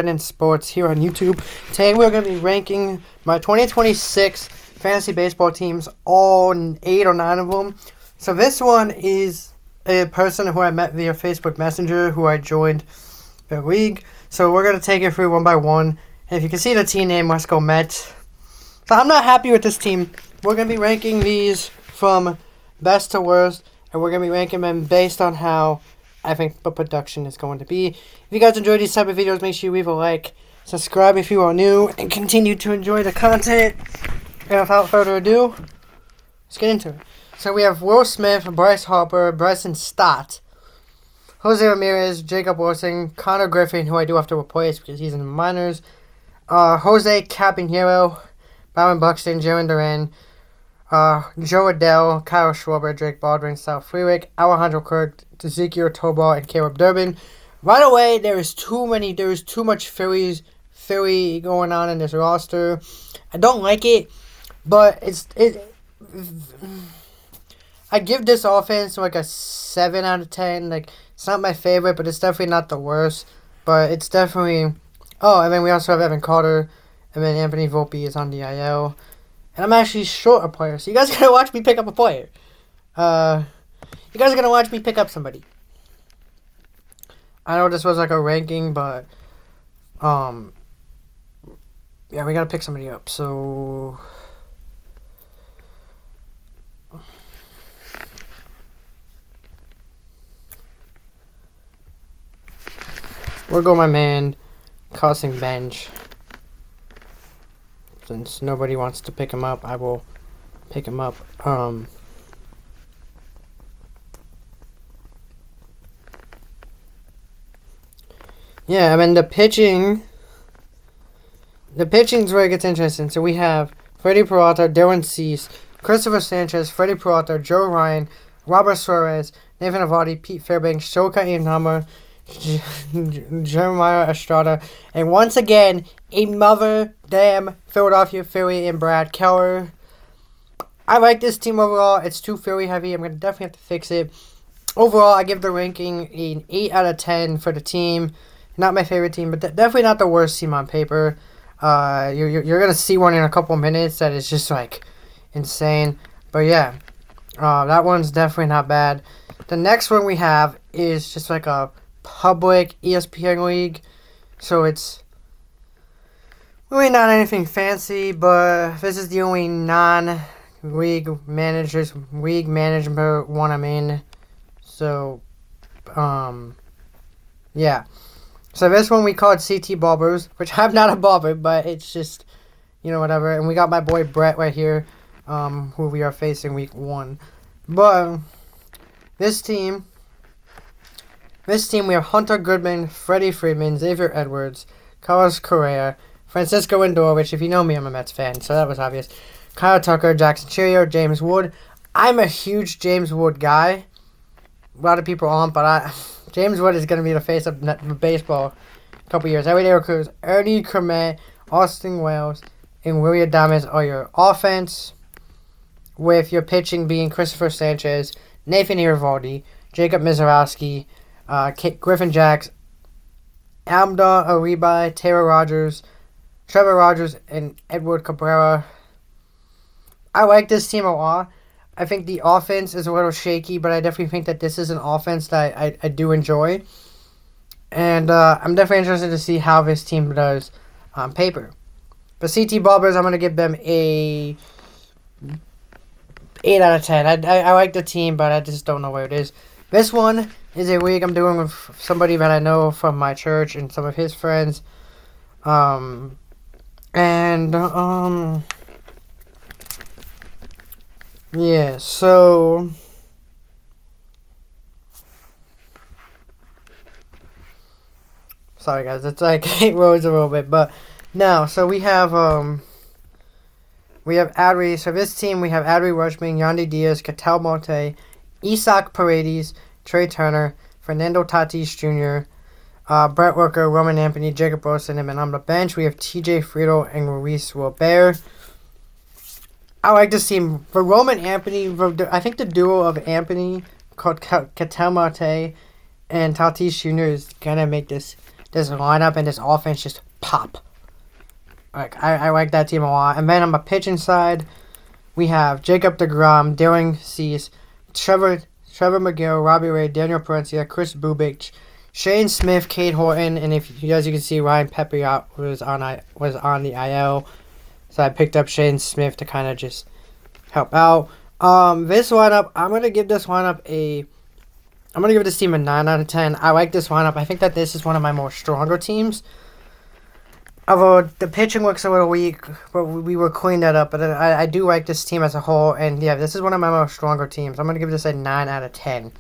in sports here on YouTube. Today we're going to be ranking my 2026 fantasy baseball teams, all 8 or 9 of them. So this one is a person who I met via Facebook Messenger who I joined the league. So we're going to take it through one by one. And if you can see the team name, let's go Mets. So I'm not happy with this team. We're going to be ranking these from best to worst, and we're going to be ranking them based on how I think the production is going to be. If you guys enjoy these type of videos, make sure you leave a like, subscribe if you are new, and continue to enjoy the content. And without further ado, let's get into it. So we have Will Smith, Bryce Harper, Bryson Stott, Jose Ramirez, Jacob Wilson, Connor Griffin, who I do have to replace because he's in the minors, Jose Capinero, Byron Buxton, Jaron Duran, Joe Adele, Kyle Schwarber, Drake Baldwin, Sal Freewick, Alejandro Kirk, Ezekiel Tobal, and Caleb Durbin. Right away, there is too much Philly going on in this roster. I don't like it, but I give this offense like a 7 out of 10. Like, it's not my favorite, but it's definitely not the worst. But it's definitely... Oh, and then we also have Evan Carter, and then Anthony Volpe is on the IL. And I'm actually short a player, so you guys are going to watch me pick up a player. You guys are going to watch me pick up somebody. I know this was like a ranking, but, yeah, we got to pick somebody up, so... We'll go my man, Carson Bench. Since nobody wants to pick him up, I will pick him up. Yeah, I mean, the pitching's where it gets interesting. So we have Freddie Peralta, Dylan Cease, Christopher Sanchez, Freddie Peralta, Joe Ryan, Robert Suarez, Nathan Avati, Pete Fairbanks, Shoka Inama, Jeremiah Estrada, and once again, another damn Philadelphia Philly and Brad Keller. I like this team overall. It's too Philly heavy. I'm going to definitely have to fix it. Overall, I give the ranking an 8 out of 10 for the team. Not my favorite team, but definitely not the worst team on paper. You're going to see one in a couple minutes that is just, like, insane. But, yeah, that one's definitely not bad. The next one we have is just, like, a public ESPN league. So, it's really not anything fancy, but this is the only non-league management one I'm in. So, yeah. So this one we call it CT Bobbers, which I'm not a bobber, but it's just, you know, whatever. And we got my boy Brett right here, who we are facing week 1. But this team we have Hunter Goodman, Freddie Freeman, Xavier Edwards, Carlos Correa, Francisco Lindor, which if you know me, I'm a Mets fan, so that was obvious. Kyle Tucker, Jackson Chourio, James Wood. I'm a huge James Wood guy. A lot of people aren't, but James Wood is going to be the face of baseball in a couple years. Everyday Cruz, Ernie Kermit, Austin Wells, and William Adames are your offense, with your pitching being Christopher Sanchez, Nathan Eovaldi, Jacob Mizorowski, Griffin Jacks, Amda Aribai, Taylor Rogers, Trevor Rogers, and Edward Cabrera. I like this team a lot. I think the offense is a little shaky, but I definitely think that this is an offense that I do enjoy. And I'm definitely interested to see how this team does on paper. But CT Bobbers, I'm going to give them a 8 out of 10. I like the team, but I just don't know where it is. This one is a league I'm doing with somebody that I know from my church and some of his friends. Yeah, so sorry guys, it's like it roads a little bit, but now, so we have Adri, so this team we have Adri Rutschman, Yandy Diaz, Ketel Marte, Isaac Paredes, Trey Turner, Fernando Tatis Jr., Brett Rooker, Roman Anthony, Jacob Wilson, and then on the bench we have TJ Friedel and Luis Robert. I like this team. For Roman Anthony, I think the duo of Anthony, called Ketel Marte, and Tatis Jr. is going to make this this lineup and this offense just pop. Like I like that team a lot. And then on the pitching side, we have Jacob deGrom, Dylan Cease, Trevor McGill, Robbie Ray, Daniel Palencia, Chris Bubich, Shane Smith, Kate Horton, and as you can see, Ryan Pepiot was on the IL. So I picked up Shane Smith to kind of just help out. This lineup, I'm gonna give this team a 9 out of 10. I like this lineup. I think that this is one of my more stronger teams. Although the pitching looks a little weak, but we will clean that up. But I do like this team as a whole, and yeah, this is one of my most stronger teams. I'm gonna give this a 9 out of 10.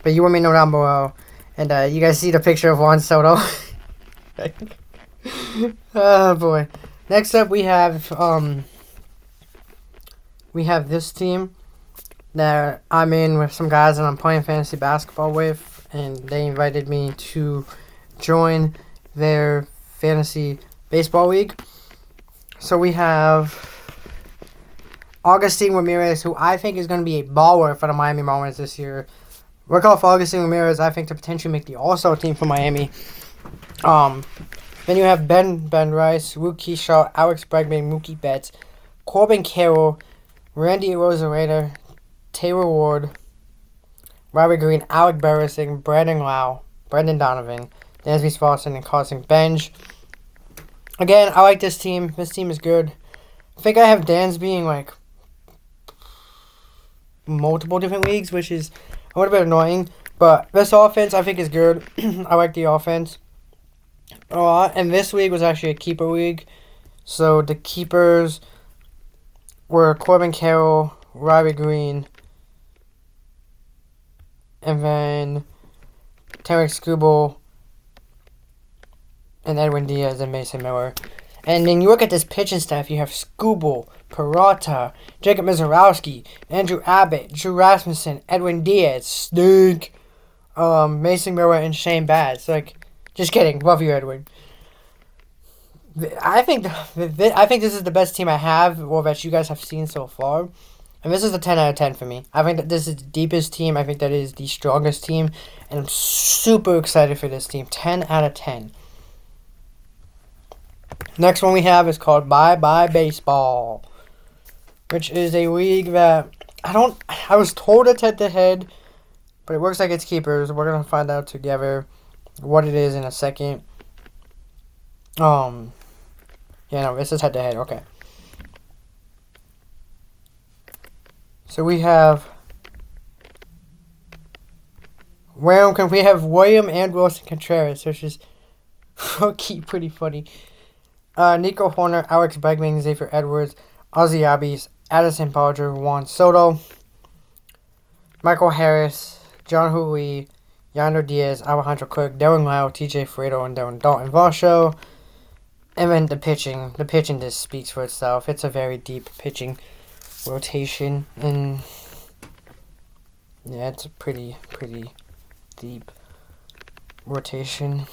But you let me know down below, and you guys see the picture of Juan Soto. Oh boy. Next up, we have this team that I'm in with some guys that I'm playing fantasy basketball with, and they invited me to join their fantasy baseball league. So we have Augustine Ramirez, who I think is going to be a baller for the Miami Marlins this year. Look off Augustine Ramirez, I think, to potentially make the All-Star team for Miami. Then you have Ben Rice, Luke Keyshaw, Alex Bregman, Mookie Betts, Corbin Carroll, Randy Rosarena, Taylor Ward, Robbie Green, Alec Burrising, Brandon Lau, Brendan Donovan, Dansby Swanson, and Carson Benj. Again, I like this team. This team is good. I think I have Dansby in like multiple different leagues, which is a little bit annoying. But this offense, I think, is good. I like the offense a lot. And this league was actually a keeper league. So the keepers were Corbin Carroll, Robbie Green, and then Tarek Skubal, and Edwin Diaz, and Mason Miller. And then you look at this pitching staff, you have Skubal, Peralta, Jacob Mizorowski, Andrew Abbott, Drew Rasmussen, Edwin Diaz, Stink, Mason Miller, and Shane Baz. Like, just kidding. Love you, Edwin. I think this is the best team I have, or that you guys have seen so far. And this is a 10 out of 10 for me. I think that this is the deepest team. I think that it is the strongest team. And I'm super excited for this team. 10 out of 10. Next one we have is called Bye Bye Baseball, which is a league that I was told it's head-to-head, but it looks like it's keepers. We're going to find out together what it is in a second. Yeah, no, this is head-to-head. Okay. So we have William and Wilson Contreras, which is pretty funny. Nico Horner, Alex Bregman, Xavier Edwards, Ozzie Albies, Addison Barger, Juan Soto, Michael Harris, John Hooley, Yonder Diaz, Alejandro Kirk, Darren Lau, TJ Fredo, and Dalton Varsho. And then the pitching just speaks for itself. It's a very deep pitching rotation, and yeah, it's a pretty deep rotation.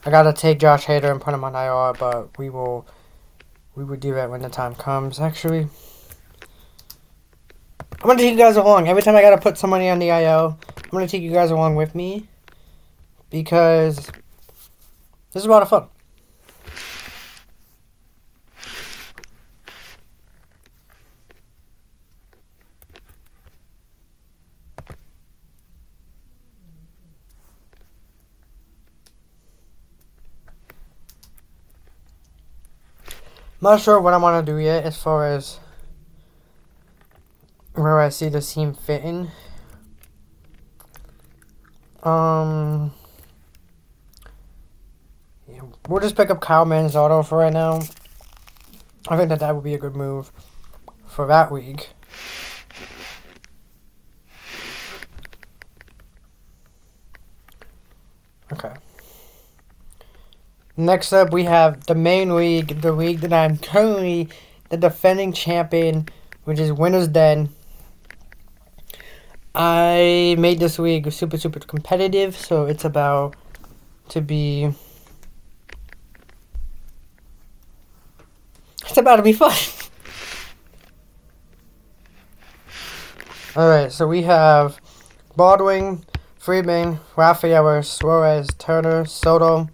I gotta take Josh Hader and put him on IR, but we will do that when the time comes. Actually, I'm gonna take you guys along. Every time I gotta put somebody on the IL, I'm gonna take you guys along with me, because this is a lot of fun. I'm not sure what I want to do yet as far as where I see this team fitting. Yeah, we'll just pick up Kyle Manzardo for right now. I think that would be a good move for that week. Okay. Next up, we have the main league, the league that I'm currently the defending champion, which is Winner's Den. I made this league super competitive, so it's about to be fun. Alright, so we have Baldwin, Friedman, Rafaela, Suarez, Turner, Soto.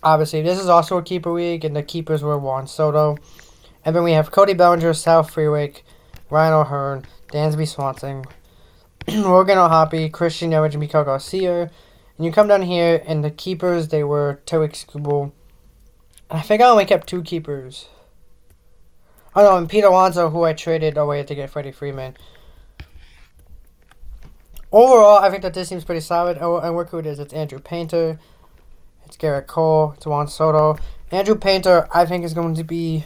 Obviously, this is also a keeper league, and the keepers were Juan Soto. And then we have Cody Bellinger, Sal Freewick, Ryan O'Hearn, Dansby Swanson, Morgan O'Hoppe, Christian Yelich, and Miguel Garcia. And you come down here, and the keepers, they were Tarik Skubal. I think I only kept 2 keepers. Oh no, and Pete Alonso, who I traded away to get Freddie Freeman. Overall, I think that this seems pretty solid. Oh, and look who it is. It's Andrew Painter. It's Garrett Cole. It's Juan Soto. Andrew Painter, I think, is going to be...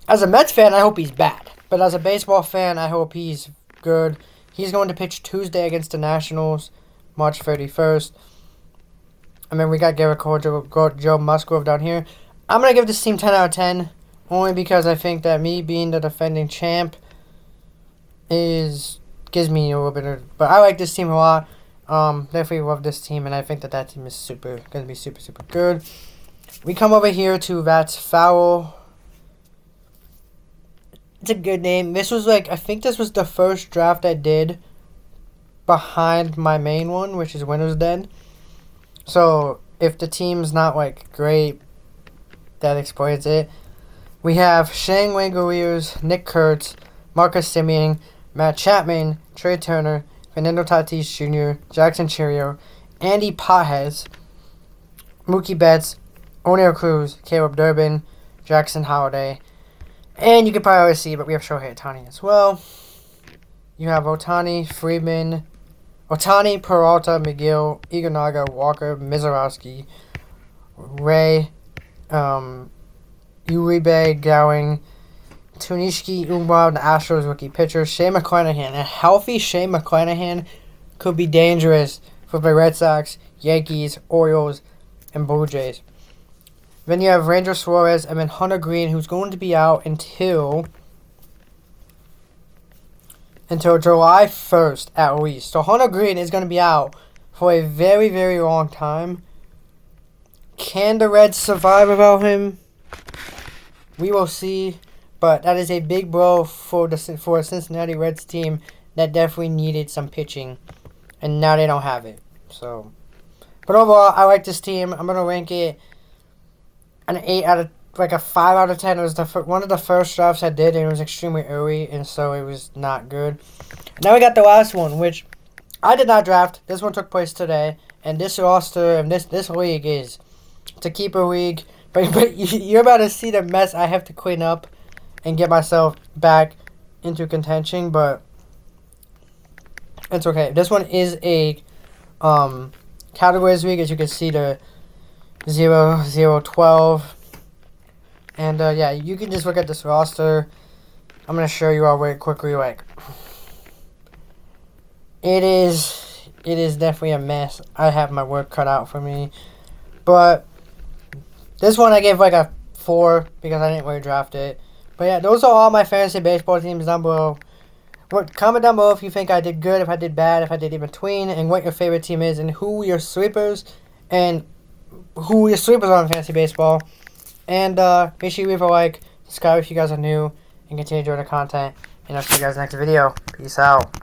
As a Mets fan, I hope he's bad. But as a baseball fan, I hope he's good. He's going to pitch Tuesday against the Nationals, March 31st. And then we got Garrett Cole, Joe Musgrove down here. I'm going to give this team 10 out of 10. Only because I think that me being the defending champ gives me a little bit of... But I like this team a lot. Definitely love this team, and I think that team is going to be super, super good. We come over here to That's Foul. It's a good name. This was I think this was the first draft I did behind my main one, which is Winner's Den. So, if the team's not, great, that explains it. We have Shane Langoliers, Nick Kurtz, Marcus Semien, Matt Chapman, Trey Turner, Fernando Tatis Jr., Jackson Chourio, Andy Pages, Mookie Betts, O'Neill Cruz, Caleb Durbin, Jackson Holiday, and you can probably already see, but we have Shohei Ohtani as well. You have Ohtani, Freeman, Ohtani, Peralta, McGill, Iguodala, Walker, Mizorowski, Ray, Uribe, Gowing, Tunishki, Umar, the Astros rookie pitcher, Shane McClanahan. A healthy Shane McClanahan could be dangerous for the Red Sox, Yankees, Orioles, and Blue Jays. Then you have Ranger Suarez and then Hunter Green, who's going to be out until July 1st at least. So Hunter Green is going to be out for a very, very long time. Can the Reds survive without him? We will see. But that is a big blow for a Cincinnati Reds team that definitely needed some pitching. And now they don't have it. So, but overall, I like this team. I'm going to rank it an 5 out of 10. It was one of the first drafts I did, and it was extremely early, and so it was not good. Now we got the last one, which I did not draft. This one took place today, and this roster and this league it's a keeper league. But you're about to see the mess I have to clean up and get myself back into contention, but it's okay. This one is a categories league, as you can see, the 0-0-12. And yeah, you can just look at this roster. I'm gonna show you all very quickly. It is definitely a mess. I have my work cut out for me, but this one I gave a 4 because I didn't really draft it. But yeah, those are all my fantasy baseball teams down below. Comment down below if you think I did good, if I did bad, if I did in between, and what your favorite team is, and who your sleepers are in fantasy baseball. And make sure you leave a like, subscribe if you guys are new, and continue to enjoy the content. And I'll see you guys in the next video. Peace out.